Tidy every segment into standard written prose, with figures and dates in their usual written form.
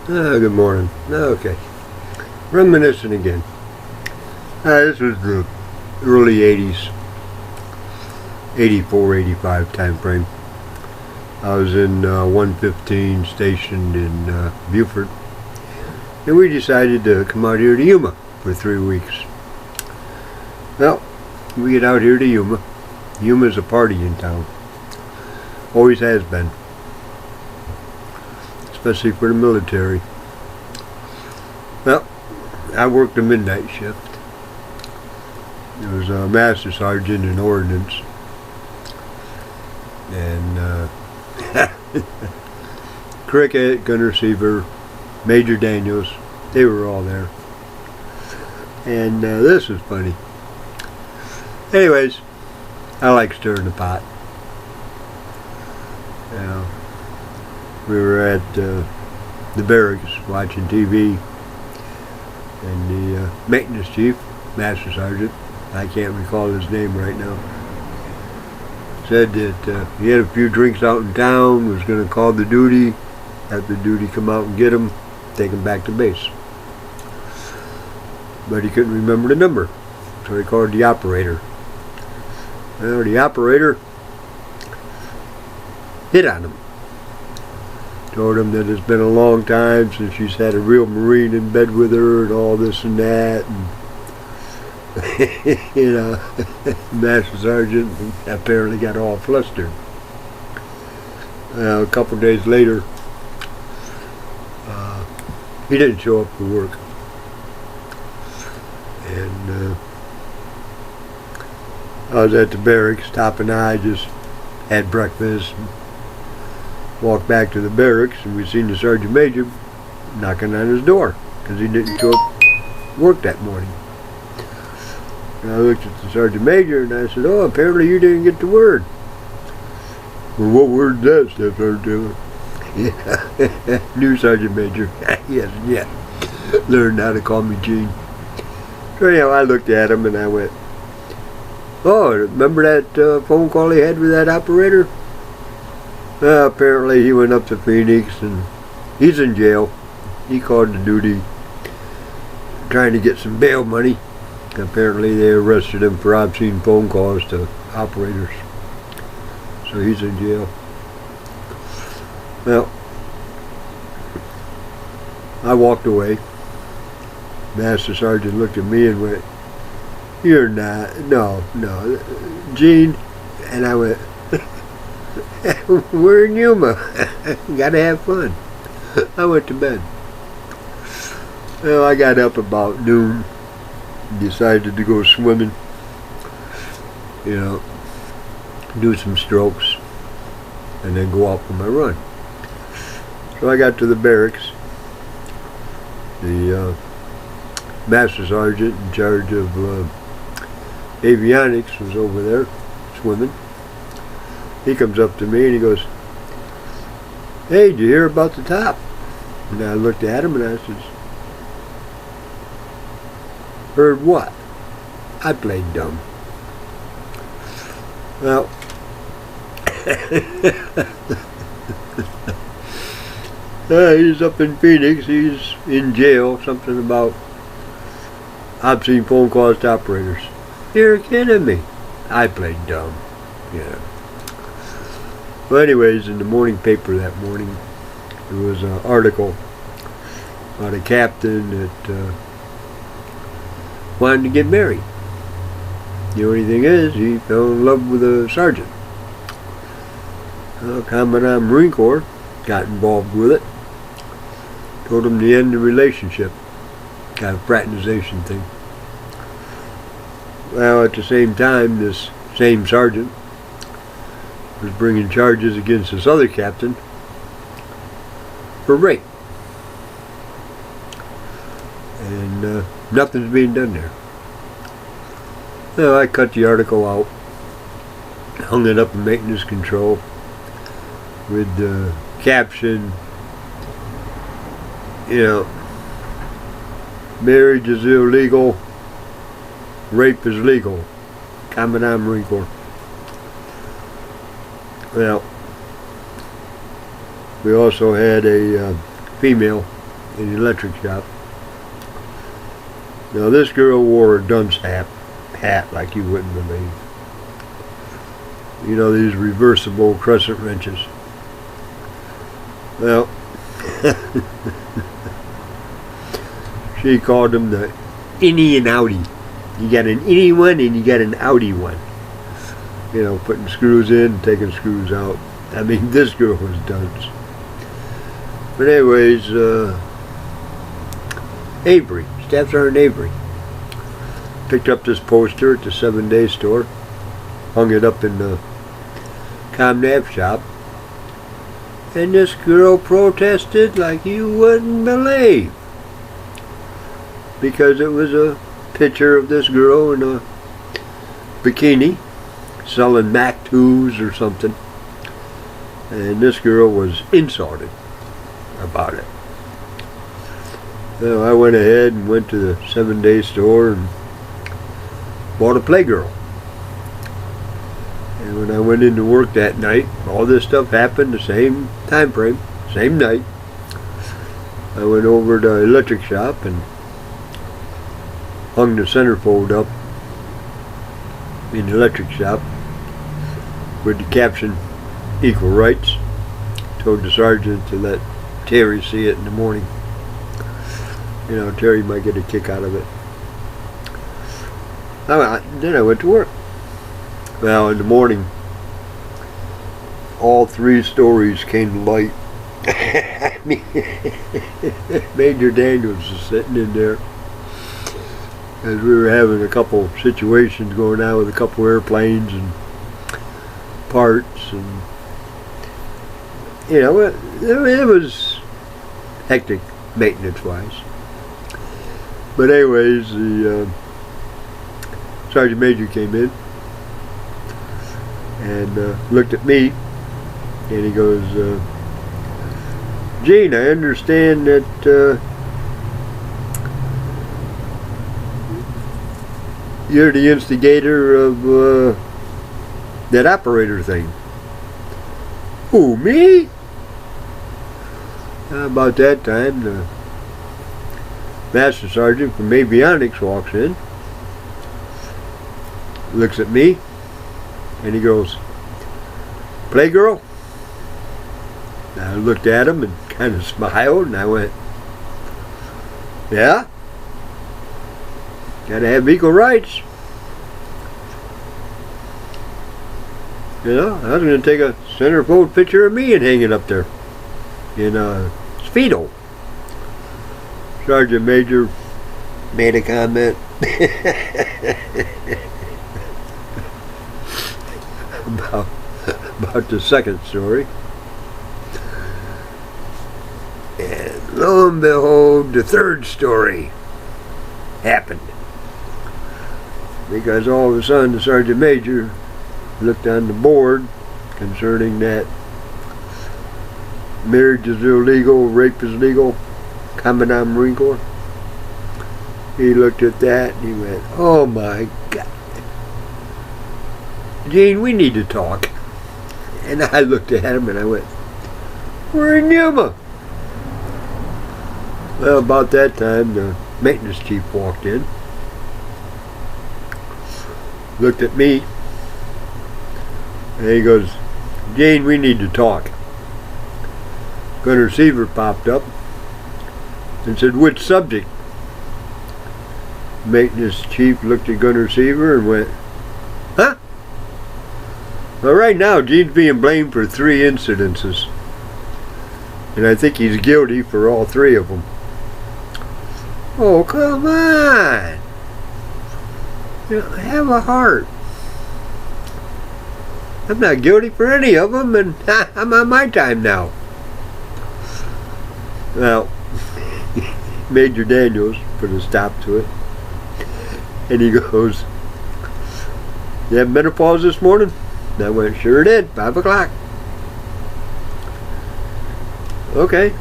Good morning. Okay. Reminiscing again. This was the early 80s, 84, 85 time frame. I was in 115 stationed in Beaufort, and we decided to come out here to Yuma for 3 weeks. Well, we get out here to Yuma. Yuma's a party in town. Always has been. Especially for the military. Well, I worked a midnight shift. It was a master sergeant in ordnance, and Cricket, gun receiver, Major Daniels, they were all there. And this was funny. Anyways, I like stirring the pot. We were at the barracks watching TV, and the maintenance chief, Master Sergeant, I can't recall his name right now, said that he had a few drinks out in town, was going to call the duty, have the duty come out and get him, take him back to base. But he couldn't remember the number, so he called the operator. Well, the operator hit on him. Told him that it's been a long time since she's had a real Marine in bed with her and all this and that. And, you know, Master Sergeant apparently got all flustered. A couple days later, he didn't show up for work. And I was at the barracks, Top and I just had breakfast. Walked back to the barracks, and we seen the sergeant major knocking on his door because he didn't show up to work that morning. And I looked at the sergeant major and I said, "Oh, apparently you didn't get the word." "Well, what word's that, Staff Sergeant Taylor?" "Yeah, new sergeant major." Yes, yeah. Learned how to call me Gene. So anyhow, I looked at him and I went, "Oh, remember that phone call he had with that operator?" Apparently he went up to Phoenix and he's in jail. He called the duty trying to get some bail money. Apparently they arrested him for obscene phone calls to operators. So he's in jail. Well, I walked away. Master Sergeant looked at me and went, "You're not, no, Gene." And I went, "We're in Yuma. Gotta have fun." I went to bed. Well, I got up about noon, decided to go swimming, you know, do some strokes, and then go out for my run. So I got to the barracks. The Master Sergeant in charge of avionics was over there swimming. He comes up to me and he goes, "Hey, did you hear about the top?" And I looked at him and I says, "Heard what?" I played dumb. Well, he's up in Phoenix. He's in jail. Something about obscene phone calls to operators. You're kidding me. I played dumb. Yeah. Well, anyways, in the morning paper that morning, there was an article about a captain that wanted to get married. The only thing is, he fell in love with a sergeant. Commandant Marine Corps got involved with it. Told him to end the relationship. Kind of fraternization thing. Well, at the same time, this same sergeant was bringing charges against this other captain for rape. And nothing's being done there. Well, I cut the article out, hung it up in maintenance control with the caption, you know, "Marriage is illegal, rape is legal. Commandant Marine Corps." Well, we also had a female in the electric shop. Now this girl wore a dunce hat like you wouldn't believe. You know, these reversible crescent wrenches. Well, she called them the innie and outie. You got an innie one and you got an outie one. You know, putting screws in and taking screws out. I mean, this girl was dunce. But anyways, Avery, Staff Sergeant Avery, picked up this poster at the 7-Day store, hung it up in the ComNav shop, and this girl protested like you wouldn't believe, because it was a picture of this girl in a bikini selling Mac 2s or something, and this girl was insulted about it. So I went ahead and went to the 7-Day store and bought a Playgirl. And when I went into work that night, all this stuff happened the same time frame, same night. I went over to the electric shop and hung the centerfold up in the electric shop with the caption, "Equal Rights." Told the sergeant to let Terry see it in the morning. You know, Terry might get a kick out of it. Then I went to work. Well, in the morning, all 3 stories came to light. I mean, Major Daniels was sitting in there as we were having a couple situations going on with a couple airplanes and parts, and you know, it was hectic maintenance-wise. But anyways, the Sergeant Major came in and looked at me, and he goes, "Gene, I understand that you're the instigator of that operator thing." "Who, me?" About that time, the Master Sergeant from Avionics walks in, looks at me, and he goes, "Playgirl?" And I looked at him and kind of smiled, and I went, "Yeah, gotta have equal rights." You know, I was going to take a centerfold picture of me and hang it up there in a Speedo. Sergeant Major made a comment about the second story, and lo and behold, the third story happened, because all of a sudden the Sergeant Major looked on the board concerning that marriage is illegal, rape is legal, Commandant Marine Corps. He looked at that and he went, "Oh my God, Gene, we need to talk." And I looked at him and I went, "We're in Yuma." Well, about that time, the maintenance chief walked in, looked at me, and he goes, "Gene, we need to talk." Gunner Seaver popped up and said, "Which subject?" Maintenance chief looked at Gunner Seaver and went, "Huh? Well, right now, Gene's being blamed for 3 incidences, and I think he's guilty for all 3 of them." "Oh, come on! You know, have a heart. I'm not guilty for any of them, and I'm on my time now." Well, Major Daniels put a stop to it, and he goes, "You have menopause this morning?" And I went, "Sure did, 5 o'clock. Okay.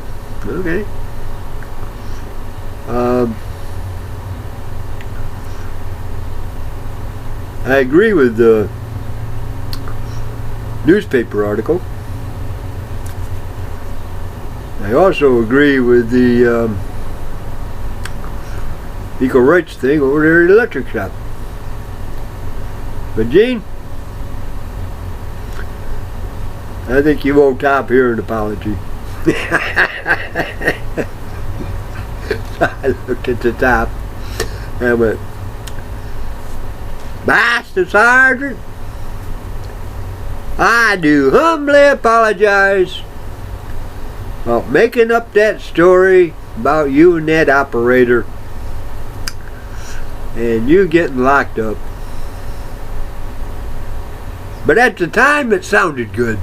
I agree with the newspaper article. I also agree with the equal rights thing over there at the electric shop. But Gene, I think you owe Top here an apology. So I looked at the Top and I went, Master Sergeant, I do humbly apologize about making up that story about you and that operator and you getting locked up. But at the time it sounded good.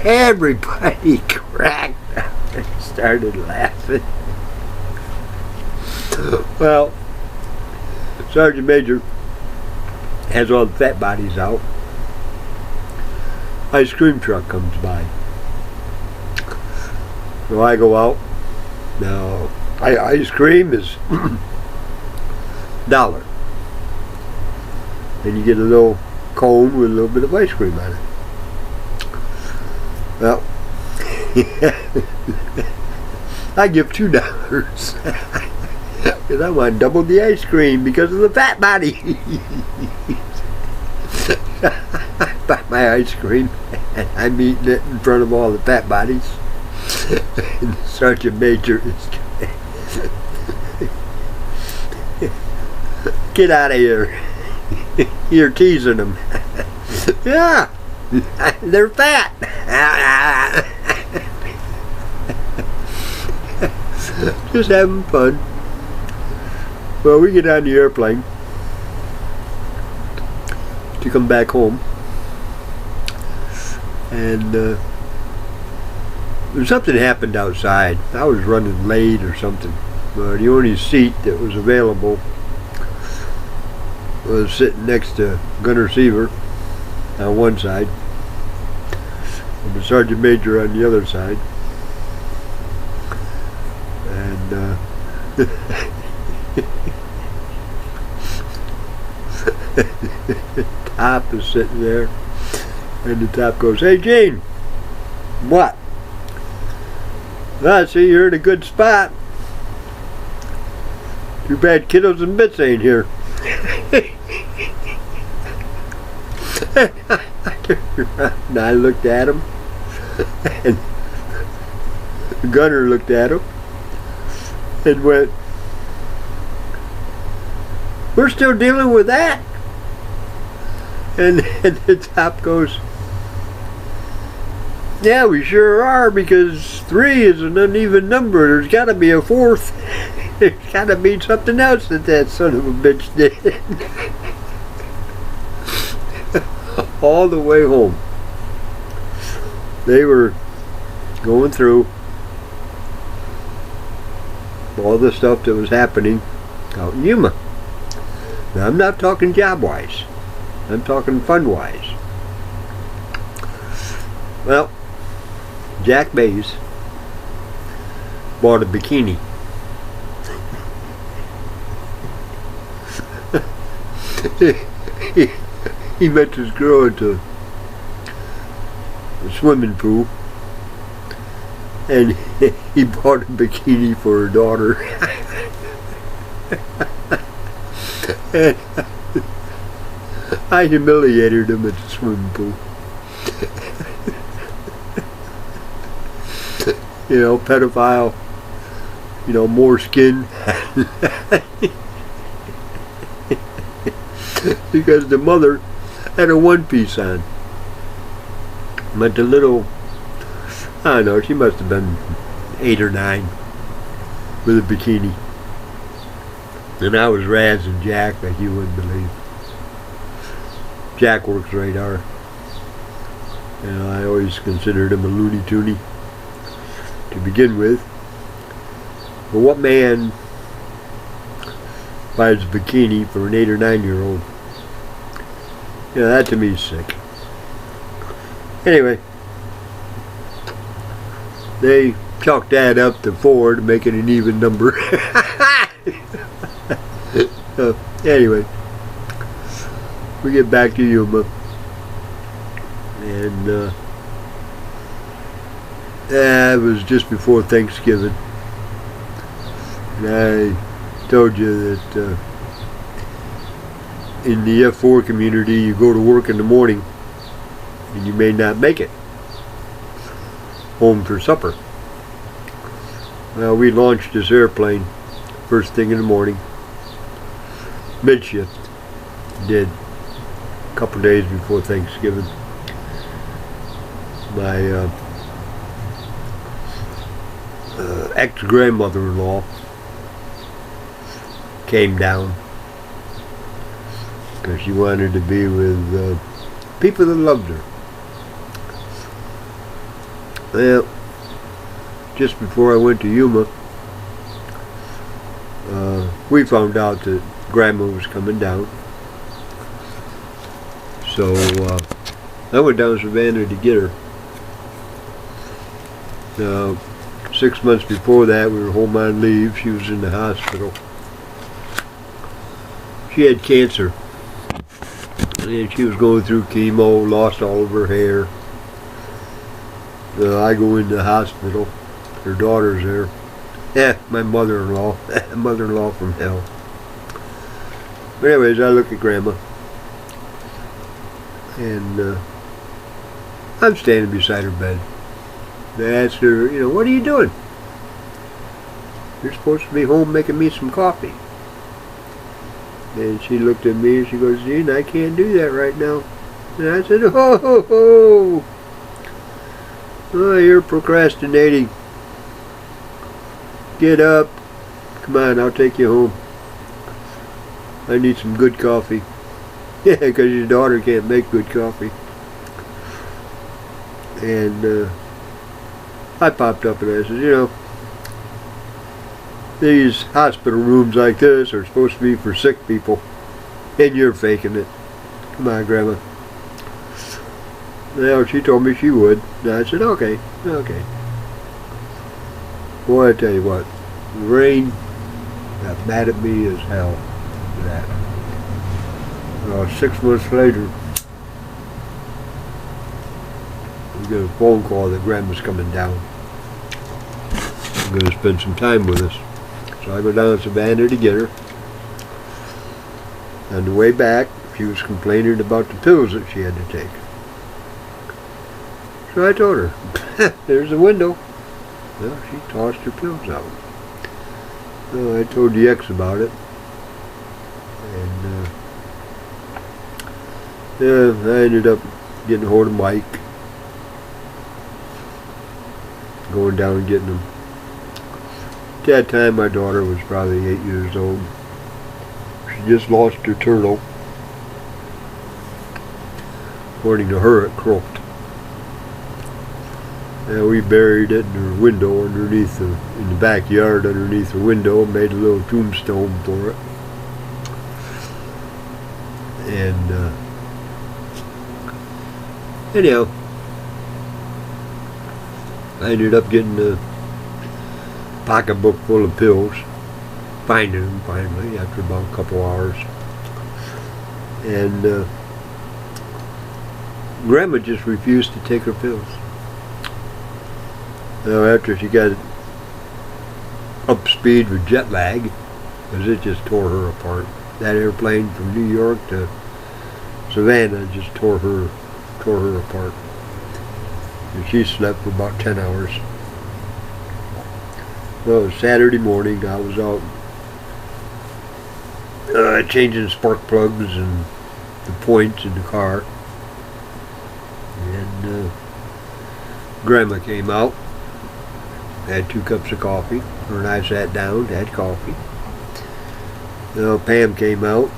Everybody cracked up and started laughing. Well, Sergeant Major has all the fat bodies out. Ice cream truck comes by. So I go out. Now, ice cream is $1. And you get a little cone with a little bit of ice cream on it. Well, I give $2 because I want double the ice cream because of the fat body. I buy my ice cream and I'm eating it in front of all the fat bodies. And the Sergeant Major is get out of here. You're teasing them. Yeah, they're fat. Just having fun. Well, we get on the airplane to come back home, and something happened outside. I was running late or something. The only seat that was available was sitting next to Gunner Seaver on one side and the Sergeant Major on the other side. And Top is sitting there, and the Top goes, "Hey Gene." "What?" "I see you're in a good spot. Too bad Kiddos and Bits ain't here." And I looked at him, and Gunner looked at him and went, "We're still dealing with that?" And the Top goes, "Yeah, we sure are, because 3 is an uneven number. There's got to be a 4th. There's got to be something else that son of a bitch did." All the way home, they were going through all the stuff that was happening out in Yuma. Now, I'm not talking job-wise. I'm talking fun-wise. Well, Jack Bays bought a bikini. He met this girl at the swimming pool, and he bought a bikini for her daughter. And I humiliated him at the swimming pool. You know, pedophile, you know, more skin. Because the mother had a one-piece on. But the little, I don't know, she must have been 8 or 9 with a bikini. And I was razzing Jack like you wouldn't believe. Jack works radar. You know, I always considered him a loony toony to begin with. But what man buys a bikini for an 8 or 9-year-old? Yeah, that to me is sick. Anyway, they chalked that up to 4 to make it an even number. Anyway, we get back to Yuma, and It was just before Thanksgiving. And I told you that in the F4 community, you go to work in the morning and you may not make it home for supper. Well, we launched this airplane first thing in the morning, mid-shift. Did a couple days before Thanksgiving. My ex-grandmother-in-law came down because she wanted to be with people that loved her. Well, just before I went to Yuma, we found out that Grandma was coming down. So I went down to Savannah to get her. 6 months before that, we were home on leave. She was in the hospital. She had cancer. And she was going through chemo, lost all of her hair. I go in the hospital. Her daughter's there. My mother-in-law. Mother-in-law from hell. But anyways, I look at Grandma. And I'm standing beside her bed. I asked her, what are you doing? You're supposed to be home making me some coffee. And she looked at me and she goes, Gene, I can't do that right now. And I said, oh, you're procrastinating. Get up. Come on, I'll take you home. I need some good coffee. Yeah, because your daughter can't make good coffee. And I popped up and I said, these hospital rooms like this are supposed to be for sick people, and you're faking it. Come on, Grandma. Well, she told me she would. And I said, okay. Boy, I tell you what, the rain got mad at me as hell for that. 6 months later, we get a phone call that Grandma's coming down. I'm going to spend some time with us. So I go down to Savannah to get her. On the way back, she was complaining about the pills that she had to take. So I told her, there's the window. Well, she tossed her pills out. So I told the ex about it. And I ended up getting a hold of Mike. Going down and getting him. At that time, my daughter was probably 8 years old. She just lost her turtle. According to her, it croaked. And we buried it in her window underneath in the backyard underneath the window, and made a little tombstone for it. And anyhow, I ended up getting a pocketbook full of pills, finding them finally after about a couple hours. And Grandma just refused to take her pills. Now, after she got up speed with jet lag, because it just tore her apart. That airplane from New York to Savannah just tore her apart. And she slept for about 10 hours. Well, it was Saturday morning. I was out changing spark plugs and the points in the car. And Grandma came out, had 2 cups of coffee. Her and I sat down, had coffee. Pam came out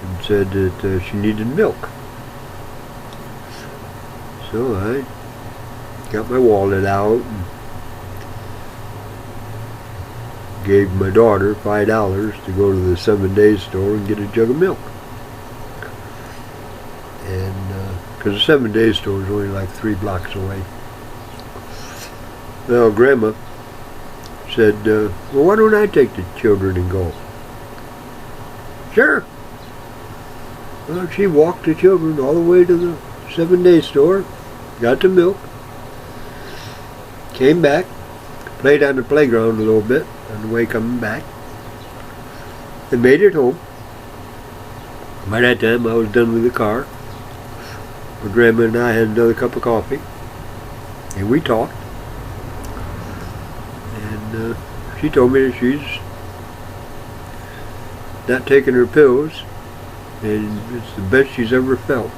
and said that she needed milk. So I got my wallet out and gave my daughter $5 to go to the 7-Day store and get a jug of milk. And because the 7-Day store is only like 3 blocks away. Well, Grandma said, well, why don't I take the children and go? Sure. Well, she walked the children all the way to the 7-Day store, got the milk, came back, played on the playground a little bit on the way coming back, and made it home. By that time I was done with the car. My grandma and I had another cup of coffee, and we talked. And she told me that she's not taking her pills, and it's the best she's ever felt.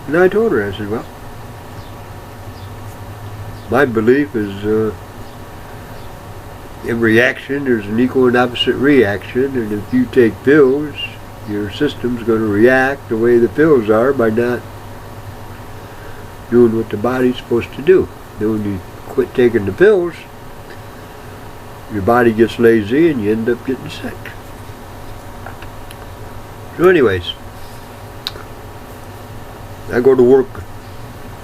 And I told her, I said, well, my belief is every action there's an equal and opposite reaction, and if you take pills, your system's going to react the way the pills are by not doing what the body's supposed to do. Then when you quit taking the pills, your body gets lazy and you end up getting sick. So anyways, I go to work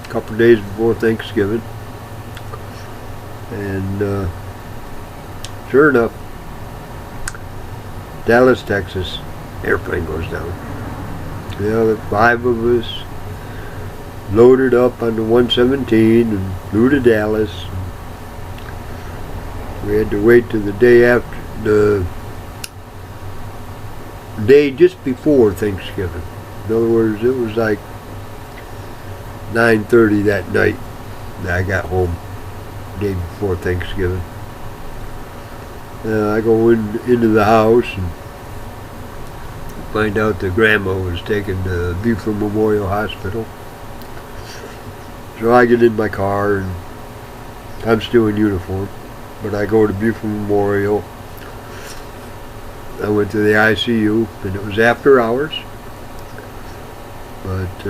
a couple of days before Thanksgiving, and sure enough, Dallas, Texas, airplane goes down. You know, the 5 of us loaded up on the 117 and flew to Dallas. We had to wait till the day after, the day just before Thanksgiving. In other words, it was like 9:30 that night that I got home, the day before Thanksgiving. I go into the house and find out that Grandma was taken to Buford Memorial Hospital. So I get in my car, and I'm still in uniform, but I go to Buford Memorial. I went to the ICU, and it was after hours, but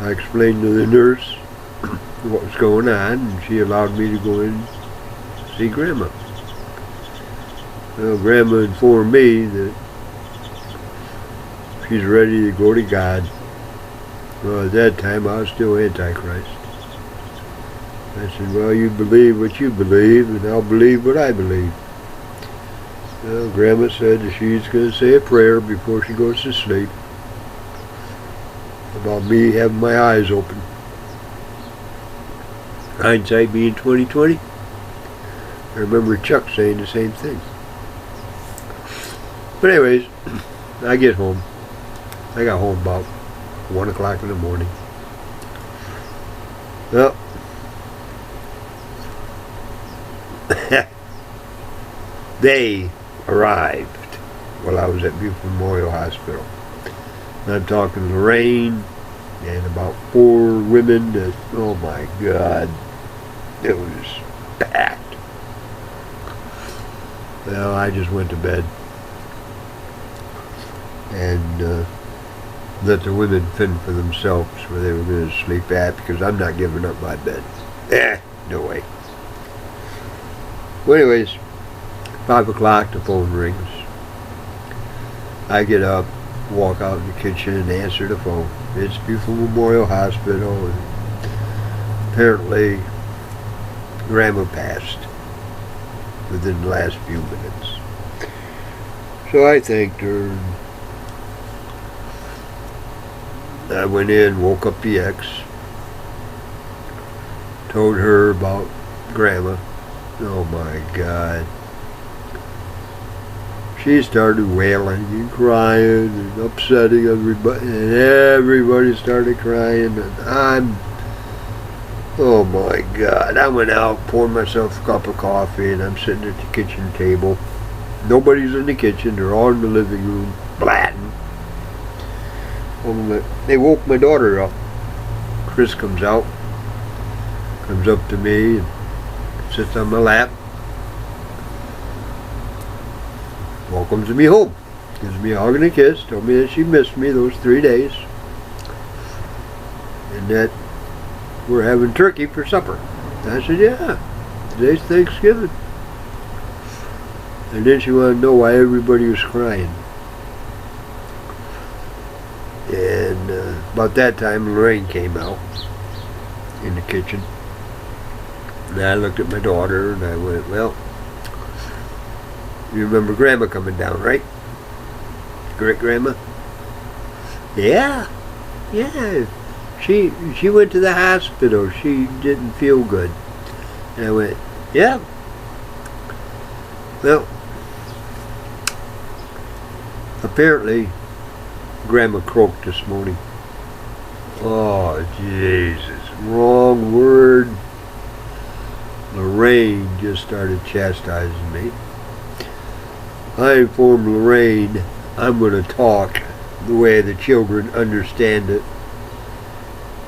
I explained to the nurse what was going on, and she allowed me to go in and see Grandma. Well, Grandma informed me that she's ready to go to God. Well, at that time I was still Antichrist. I said, well, you believe what you believe, and I'll believe what I believe. Well, Grandma said that she's going to say a prayer before she goes to sleep about me having my eyes open. Hindsight being 20/20. I remember Chuck saying the same thing. But anyways, I get home. I got home about 1 o'clock in the morning. Well, they arrived while I was at Buford Memorial Hospital. And I'm talking Lorraine and about 4 women that, oh my God, it was packed. Well, I just went to bed and let the women fend for themselves where they were going to sleep at, because I'm not giving up my bed. No way. Well, anyways, 5 o'clock, the phone rings. I get up, walk out in the kitchen and answer the phone. It's Buford Memorial Hospital, and apparently Grandma passed within the last few minutes. So I thanked her. I went in, woke up the ex, told her about Grandma. Oh my God. She started wailing and crying and upsetting everybody, and everybody started crying, and oh my God. I went out, poured myself a cup of coffee, and I'm sitting at the kitchen table. Nobody's in the kitchen, they're all in the living room, blatting. They woke my daughter up. Chris comes out, comes up to me and sits on my lap, welcomes me home, gives me a hug and a kiss, told me that she missed me those 3 days, and that we're having turkey for supper. I said, yeah, today's Thanksgiving. And then she wanted to know why everybody was crying. And about that time, Lorraine came out in the kitchen. And I looked at my daughter and I went, well, you remember Grandma coming down, right? Great Grandma? Yeah. She went to the hospital. She didn't feel good. And I went, yeah. Well, apparently Grandma croaked this morning. Oh, Jesus. Wrong word. Lorraine just started chastising me. I informed Lorraine I'm going to talk the way the children understand it.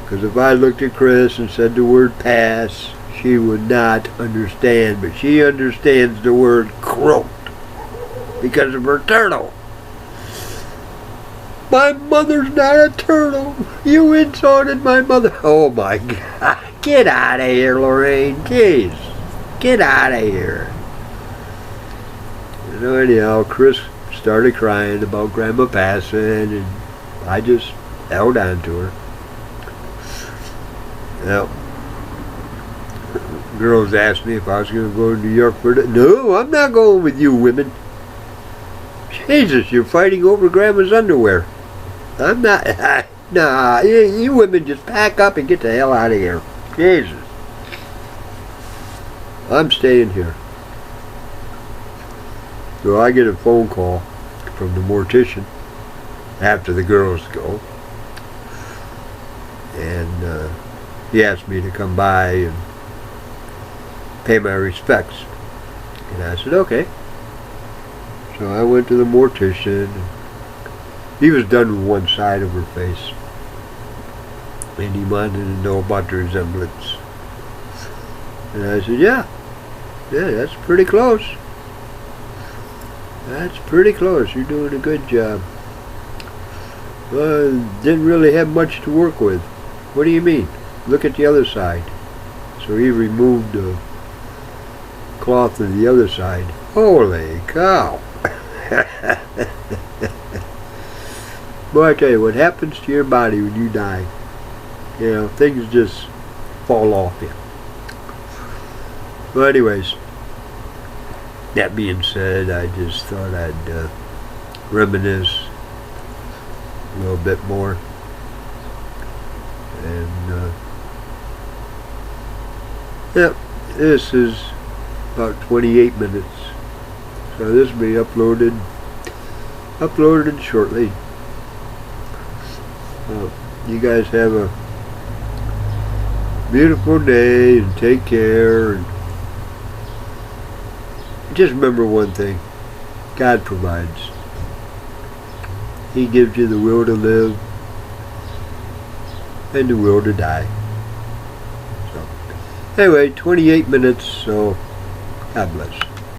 Because if I looked at Chris and said the word pass, she would not understand. But she understands the word croaked because of her turtle. My mother's not a turtle. You insulted my mother. Oh my God. Get out of here, Lorraine. Jeez. Get out of here. So anyhow, Chris started crying about Grandma passing, and I just held on to her. Well, girls asked me if I was going to go to New York for the... No, I'm not going with you women. Jesus, you're fighting over Grandma's underwear. I'm not... Nah, you women just pack up and get the hell out of here. Jesus. I'm staying here. So I get a phone call from the mortician after the girls go. And he asked me to come by and pay my respects. And I said, okay. So I went to the mortician. He was done with one side of her face. And he wanted to know about the resemblance. And I said, yeah, that's pretty close. That's pretty close. You're doing a good job. Well, didn't really have much to work with. What do you mean? Look at the other side. So he removed the cloth of the other side. Holy cow. Boy, I tell you, what happens to your body when you die, you know, things just fall off you. Well, anyways, that being said, I just thought I'd reminisce a little bit more. And, yep, this is about 28 minutes. So this will be uploaded shortly. You guys have a beautiful day and take care. And just remember one thing. God provides. He gives you the will to live and the will to die. So, anyway, 28 minutes, so God bless.